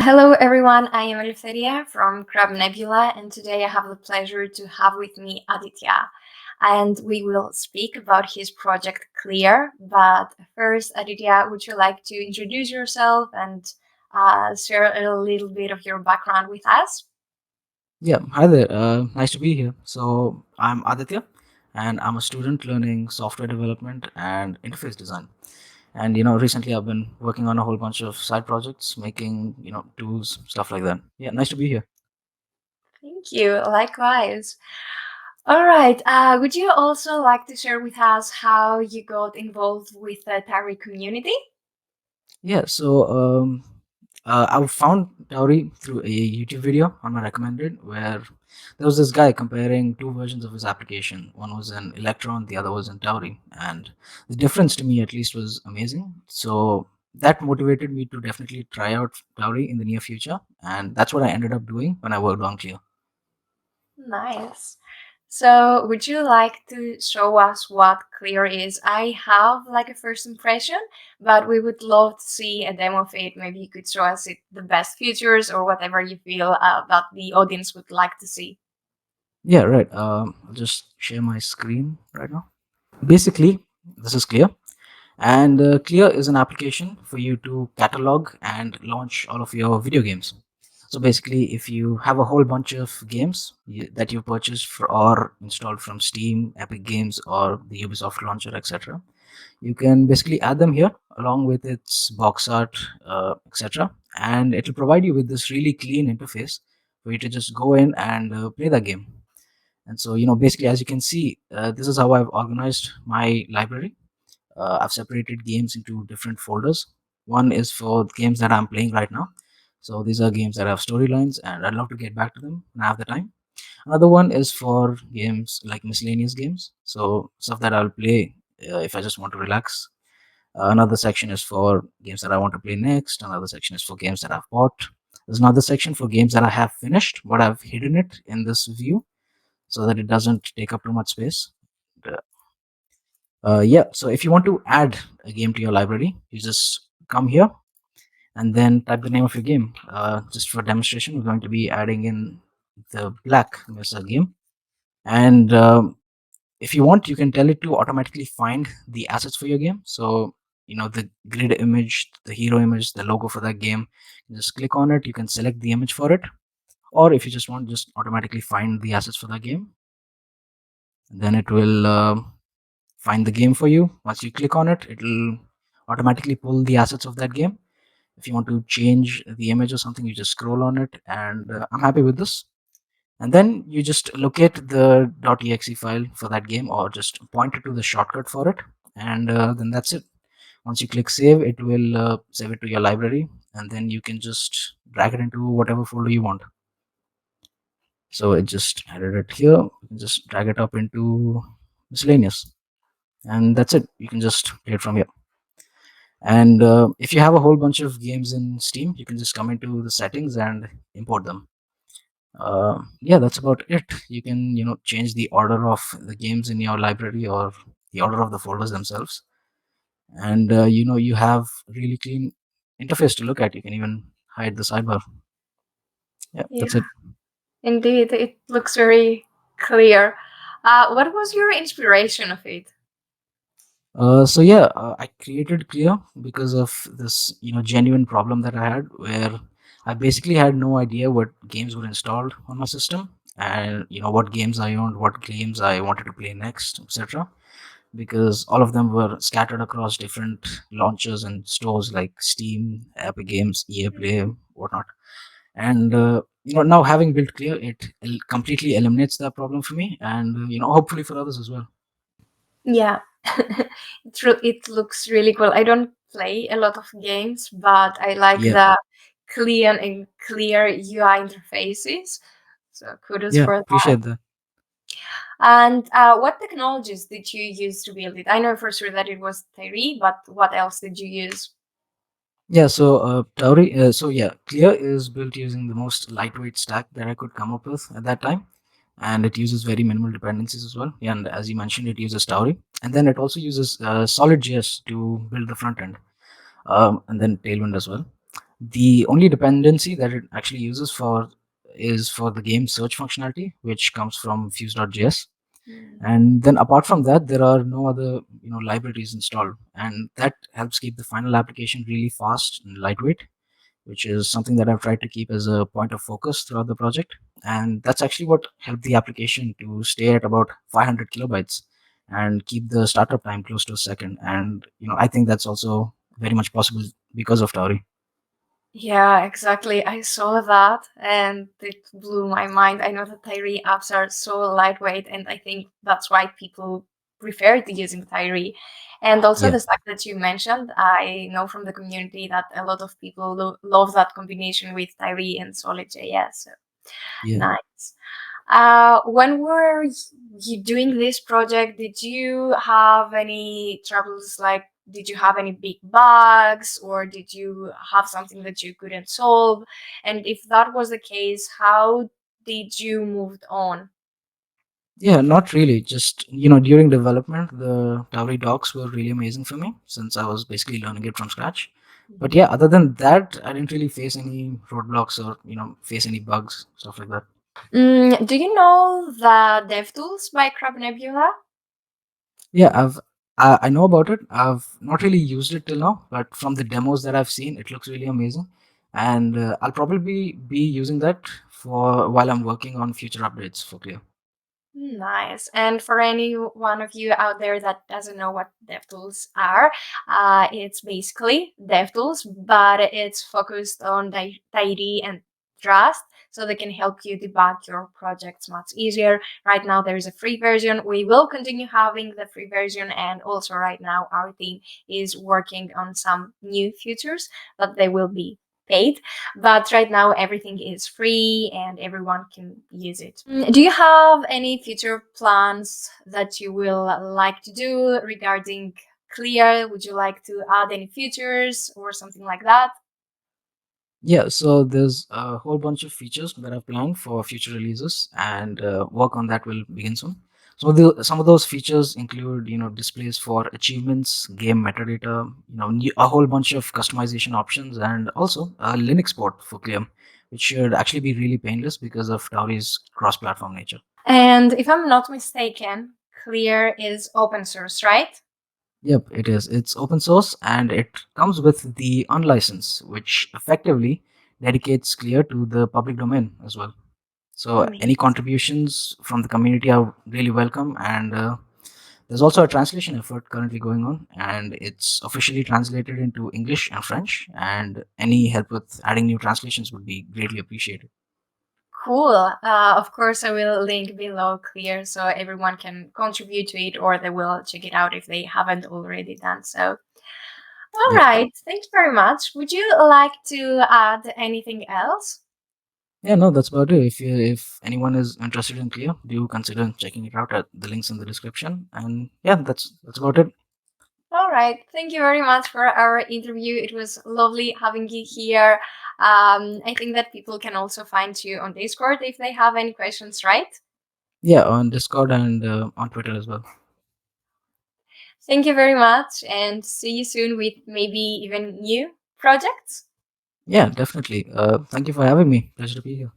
Hello everyone, I am Adithya from CrabNebula, and today I have the pleasure to have with me Adithya. And we will speak about his project Clear. But first, Adithya, would you like to introduce yourself and share a little bit of your background with us? Yeah, hi there. Nice to be here. So, I'm Aditya, and I'm a student learning software development and interface design. And recently I've been working on a whole bunch of side projects, making tools, stuff like that. Yeah, nice to be here. Thank you, likewise. All right, would you also like to share with us how you got involved with the Tauri community? Yeah, I found Tauri through a YouTube video on my recommended where there was this guy comparing two versions of his application. One was in Electron, the other was in Tauri, and the difference to me at least was amazing. So that motivated me to definitely try out Tauri in the near future, and that's what I ended up doing when I worked on Clear. Nice. So, would you like to show us what Clear is? I have like a first impression, but we would love to see a demo of it. Maybe you could show us the best features or whatever you feel that the audience would like to see. Yeah, right. I'll just share my screen right now. Basically, this is Clear. And Clear is an application for you to catalog and launch all of your video games. So basically, if you have a whole bunch of games that you purchased or installed from Steam, Epic Games, or the Ubisoft launcher, etc., you can basically add them here along with its box art, etc., and it will provide you with this really clean interface for you to just go in and play that game. And so, basically, as you can see, this is how I've organized my library. I've separated games into different folders. One is for games that I'm playing right now. So these are games that have storylines, and I'd love to get back to them when I have the time. Another one is for games like miscellaneous games, so stuff that I'll play if I just want to relax. Another section is for games that I want to play next. Another section is for games that I've bought. There's another section for games that I have finished, but I've hidden it in this view so that it doesn't take up too much space. Yeah, so if you want to add a game to your library, you just come here and then type the name of your game. Just for demonstration, we're going to be adding in the Black Mesa game. And if you want, you can tell it to automatically find the assets for your game. So, the grid image, the hero image, the logo for that game, you just click on it. You can select the image for it. Or if you just want, just automatically find the assets for that game. And then it will find the game for you. Once you click on it, it'll automatically pull the assets of that game. If you want to change the image or something, you just scroll on it, and I'm happy with this. And then you just locate the .exe file for that game, or just point it to the shortcut for it, and then that's it. Once you click save, it will save it to your library, and then you can just drag it into whatever folder you want. So it just added it here. You can just drag it up into miscellaneous, and that's it. You can just play it from here. And if you have a whole bunch of games in Steam, you can just come into the settings and import them. Yeah, that's about it. You can change the order of the games in your library or the order of the folders themselves, and you have really clean interface to look at. You can even hide the sidebar. Yeah, Yeah, that's it. indeed, it looks very clear. What was your inspiration of it? So yeah, I created Clear because of this genuine problem that I had, where I basically had no idea what games were installed on my system, and what games I owned, what games I wanted to play next, etc. Because all of them were scattered across different launchers and stores like Steam, Epic Games, EA Play, whatnot. And now having built Clear, it completely eliminates that problem for me, and hopefully for others as well. Yeah, it looks really cool. I don't play a lot of games, but I like Yeah, the clear UI interfaces. So kudos yeah, for that. appreciate that. And what technologies did you use to build it? I know for sure that it was Tauri, but what else did you use? Yeah, so Tauri, so yeah, Clear is built using the most lightweight stack that I could come up with at that time, and it uses very minimal dependencies as well. Yeah, and as you mentioned, it uses Tauri, and then it also uses Solid.js to build the front end, and then Tailwind as well. The only dependency that it actually uses for is for the game search functionality, which comes from Fuse.js. Mm. And then apart from that, there are no other libraries installed, and that helps keep the final application really fast and lightweight, which is something that I've tried to keep as a point of focus throughout the project. And that's actually what helped the application to stay at about 500 kilobytes and keep the startup time close to a second. And I think that's also very much possible because of Tauri. Yeah, exactly. I saw that and it blew my mind. I know that Tairi apps are so lightweight, and I think that's why people prefer to using Tairi. And also Yeah, the fact that you mentioned, I know from the community that a lot of people love that combination with Tairi and Solid.js. So yeah. nice. When were you doing this project? Did you have any troubles? Like, did you have any big bugs, or did you have something that you couldn't solve? And if that was the case, how did you move on? Yeah, not really. Just, during development, the Tauri docs were really amazing for me since I was basically learning it from scratch. But yeah, other than that, I didn't really face any roadblocks or, face any bugs, stuff like that. Do you know the DevTools by CrabNebula? Yeah, I know about it. I've not really used it till now, but from the demos that I've seen, it looks really amazing. And I'll probably be using that for while I'm working on future updates for Clear. Nice. And for any one of you out there that doesn't know what DevTools are, it's basically DevTools, but it's focused on tidy and Trust, so they can help you debug your projects much easier. Right now, there is a free version. We will continue having the free version, and also right now, our team is working on some new features that they will be paid, but right now everything is free and everyone can use it. Do you have any future plans that you will like to do regarding Clear? Would you like to add any features or something like that? Yeah, so there's a whole bunch of features that I've planned for future releases, and work on that will begin soon. So some of those features include, displays for achievements, game metadata, a whole bunch of customization options, and also a Linux port for Clear, which should actually be really painless because of Tauri's cross-platform nature. And if I'm not mistaken, Clear is open source, right? Yep, it is. It's open source and it comes with the unlicense, which effectively dedicates Clear to the public domain as well. So any Amazing. contributions from the community are really welcome, and there's also a translation effort currently going on, and it's officially translated into English and French. And any help with adding new translations would be greatly appreciated. Cool. Of course, I will link below Clear so everyone can contribute to it or they will check it out if they haven't already done so. All Yep. right. Thank you very much. Would you like to add anything else? Yeah, no, that's about it. If anyone is interested in Clear, do consider checking it out at the links in the description. And yeah, that's about it. All right. Thank you very much for our interview. It was lovely having you here. I think that people can also find you on Discord if they have any questions, right? Yeah, on Discord and on Twitter as well. Thank you very much and see you soon with maybe even new projects. Yeah, definitely. Thank you for having me. Pleasure to be here.